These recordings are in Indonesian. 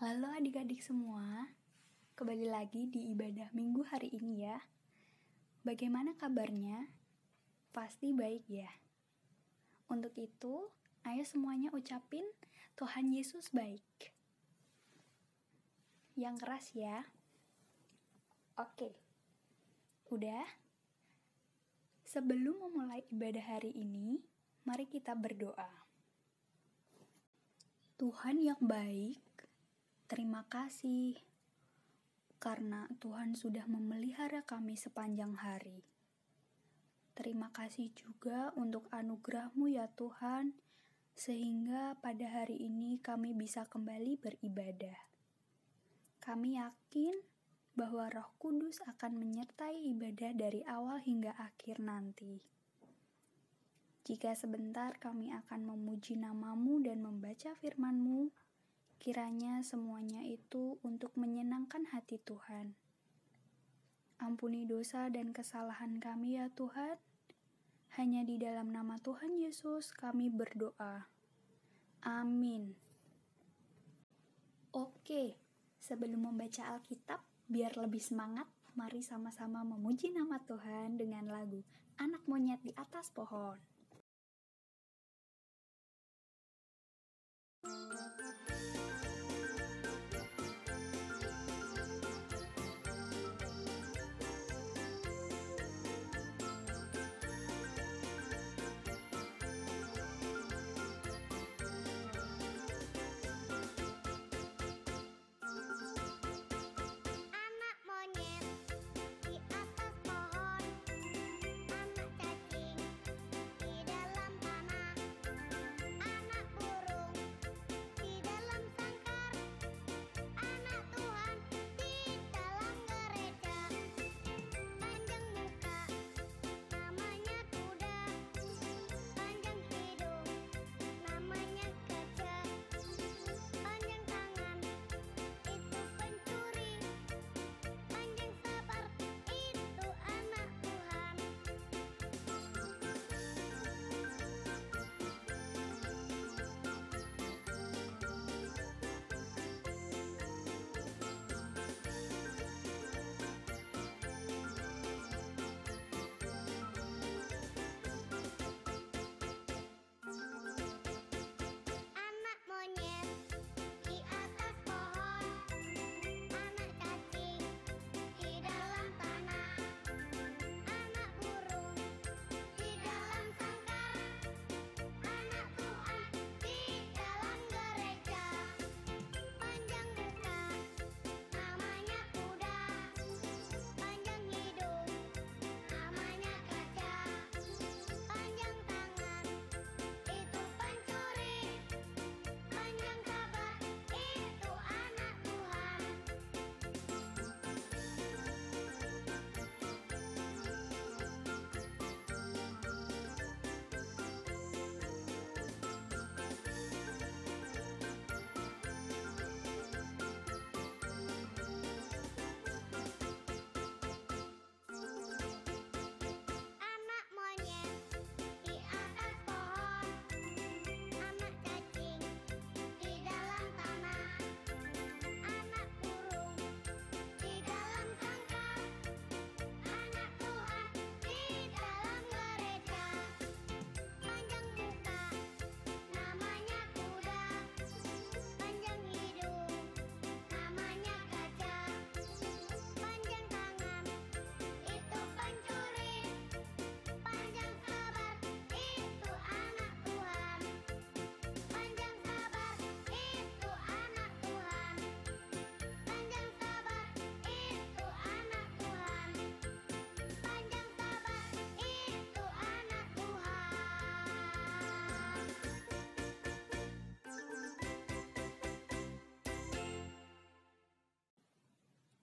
Halo adik-adik semua, kembali lagi di ibadah minggu hari ini ya. Bagaimana kabarnya? Pasti baik ya. Untuk itu, ayo semuanya ucapin Tuhan Yesus baik. Yang keras ya. Oke, udah? Sebelum memulai ibadah hari ini, mari kita berdoa. Tuhan yang baik, terima kasih karena Tuhan sudah memelihara kami sepanjang hari. Terima kasih juga untuk anugerah-Mu ya Tuhan, sehingga pada hari ini kami bisa kembali beribadah. Kami yakin bahwa Roh Kudus akan menyertai ibadah dari awal hingga akhir nanti. Jika sebentar kami akan memuji nama-Mu dan membaca firman-Mu, kiranya semuanya itu untuk menyenangkan hati Tuhan. Ampuni dosa dan kesalahan kami ya Tuhan. Hanya di dalam nama Tuhan Yesus kami berdoa. Amin. Oke, sebelum membaca Alkitab, biar lebih semangat, mari sama-sama memuji nama Tuhan dengan lagu Anak Monyet di Atas Pohon.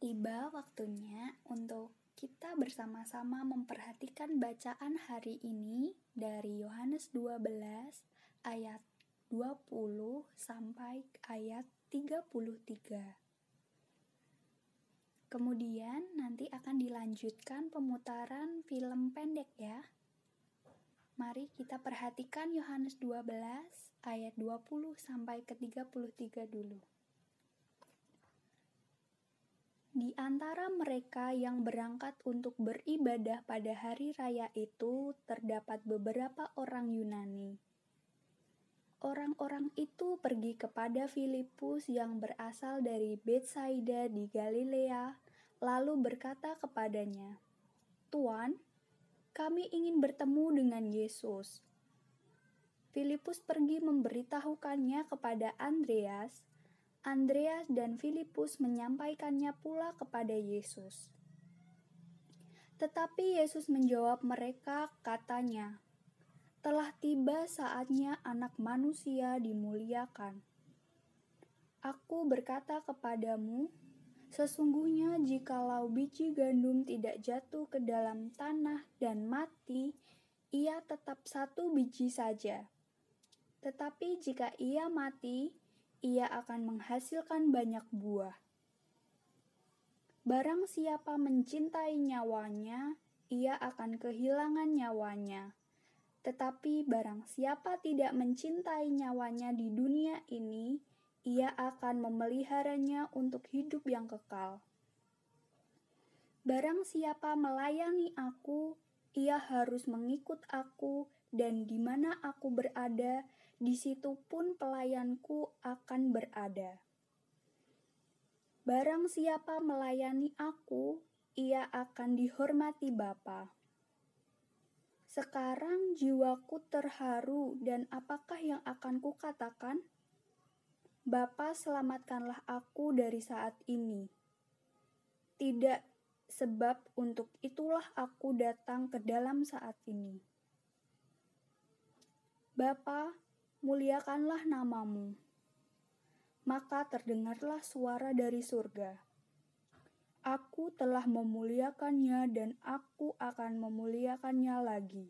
Tiba waktunya untuk kita bersama-sama memperhatikan bacaan hari ini dari Yohanes 12 ayat 20 sampai ayat 33. Kemudian nanti akan dilanjutkan pemutaran film pendek ya. Mari kita perhatikan Yohanes 12 ayat 20 sampai ke 33 dulu. Di antara mereka yang berangkat untuk beribadah pada hari raya itu terdapat beberapa orang Yunani. Orang-orang itu pergi kepada Filipus yang berasal dari Betsaida di Galilea, lalu berkata kepadanya, "Tuan, kami ingin bertemu dengan Yesus." Filipus pergi memberitahukannya kepada Andreas. Andreas dan Filipus menyampaikannya pula kepada Yesus. Tetapi Yesus menjawab mereka, katanya, "Telah tiba saatnya Anak Manusia dimuliakan. Aku berkata kepadamu, sesungguhnya jikalau biji gandum tidak jatuh ke dalam tanah dan mati, ia tetap satu biji saja. Tetapi jika ia mati, ia akan menghasilkan banyak buah. Barang siapa mencintai nyawanya, ia akan kehilangan nyawanya. Tetapi barang siapa tidak mencintai nyawanya di dunia ini, ia akan memeliharanya untuk hidup yang kekal. Barang siapa melayani aku, ia harus mengikut aku, dan di mana aku berada, di situ pun pelayanku akan berada. Barang siapa melayani aku, ia akan dihormati Bapa." Sekarang jiwaku terharu, dan apakah yang akan kukatakan? Bapa, selamatkanlah aku dari saat ini. Tidak, sebab untuk itulah aku datang ke dalam saat ini. Bapa, muliakanlah namamu. Maka terdengarlah suara dari surga. Aku telah memuliakannya dan aku akan memuliakannya lagi.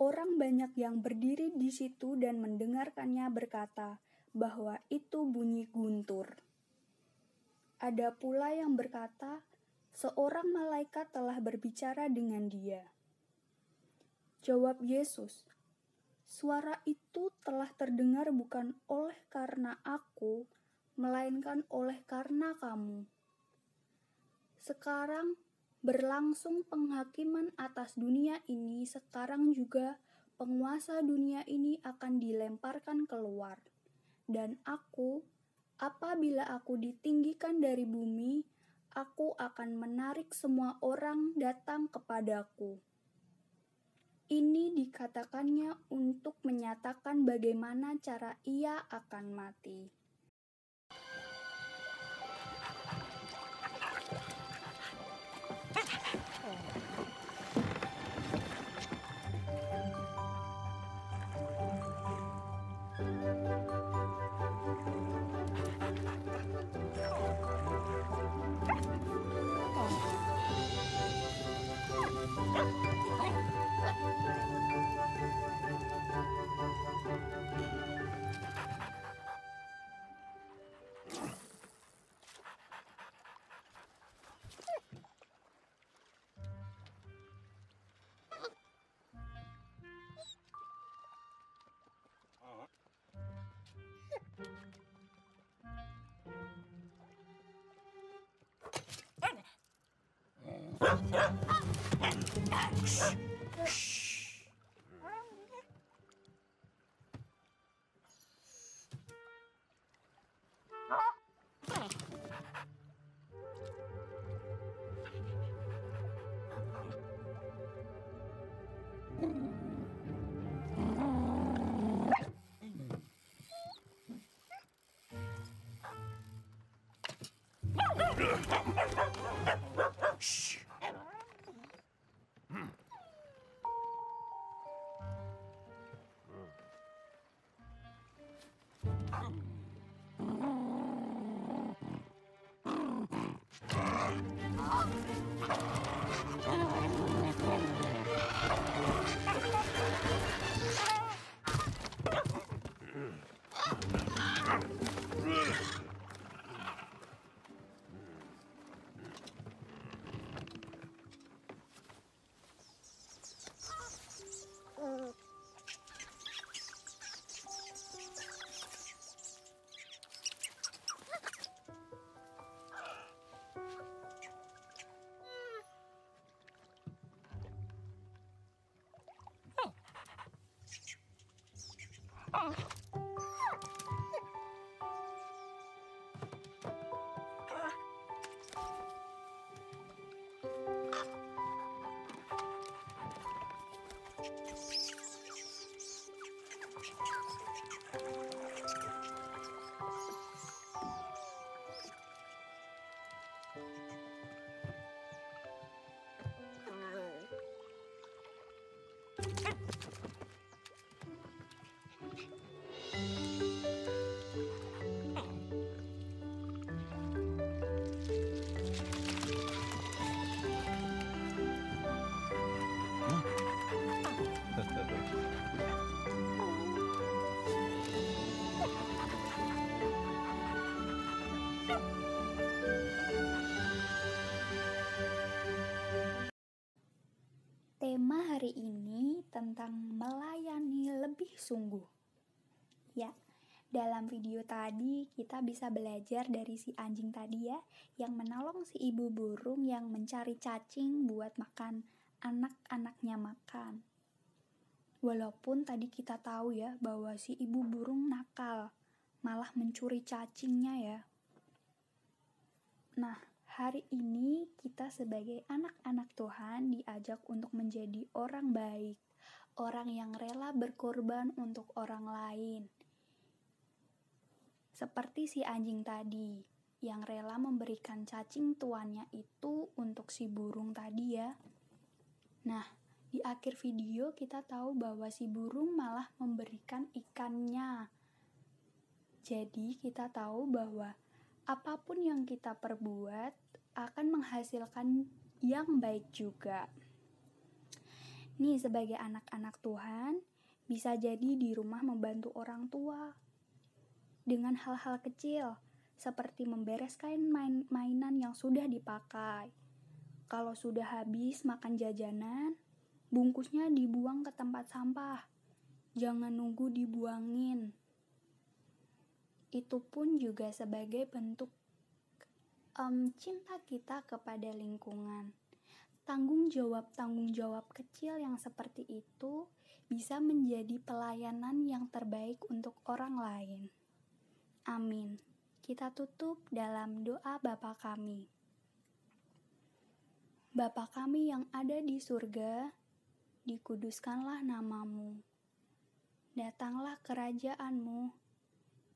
Orang banyak yang berdiri di situ dan mendengarkannya berkata bahwa itu bunyi guntur. Ada pula yang berkata, seorang malaikat telah berbicara dengan dia. Jawab Yesus, "Suara itu telah terdengar bukan oleh karena aku, melainkan oleh karena kamu. Sekarang berlangsung penghakiman atas dunia ini, sekarang juga penguasa dunia ini akan dilemparkan keluar. Dan aku, apabila aku ditinggikan dari bumi, aku akan menarik semua orang datang kepadaku." Ini dikatakannya untuk menyatakan bagaimana cara ia akan mati. hari ini tentang melayani lebih sungguh. Ya, dalam video tadi kita bisa belajar dari si anjing tadi ya, yang menolong si ibu burung yang mencari cacing buat makan anak-anaknya makan. Walaupun tadi kita tahu ya bahwa si ibu burung nakal, malah mencuri cacingnya ya. Nah, hari ini kita sebagai anak-anak Tuhan diajak untuk menjadi orang baik, orang yang rela berkorban untuk orang lain. Seperti si anjing tadi, yang rela memberikan cacing tuannya itu untuk si burung tadi ya. Nah, di akhir video kita tahu bahwa si burung malah memberikan ikannya. Jadi kita tahu bahwa apapun yang kita perbuat akan menghasilkan yang baik juga. Nih, sebagai anak-anak Tuhan, bisa jadi di rumah membantu orang tua dengan hal-hal kecil, seperti membereskan mainan yang sudah dipakai. Kalau sudah habis makan jajanan, bungkusnya dibuang ke tempat sampah. Jangan nunggu dibuangin. Itu pun juga sebagai bentuk cinta kita kepada lingkungan. Tanggung jawab kecil yang seperti itu bisa menjadi pelayanan yang terbaik untuk orang lain. Amin. Kita tutup dalam doa Bapa kami. Bapa kami yang ada di surga, dikuduskanlah namamu. Datanglah kerajaanmu,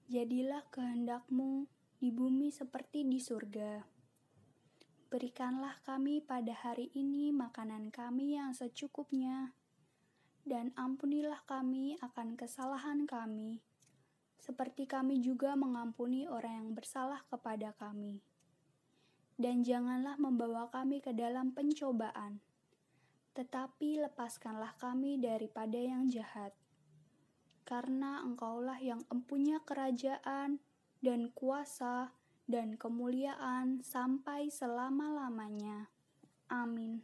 jadilah kehendakmu di bumi seperti di surga. Berikanlah kami pada hari ini makanan kami yang secukupnya, dan ampunilah kami akan kesalahan kami, seperti kami juga mengampuni orang yang bersalah kepada kami. Dan janganlah membawa kami ke dalam pencobaan, tetapi lepaskanlah kami daripada yang jahat. Karena Engkaulah yang empunya kerajaan dan kuasa dan kemuliaan sampai selama-lamanya. Amin.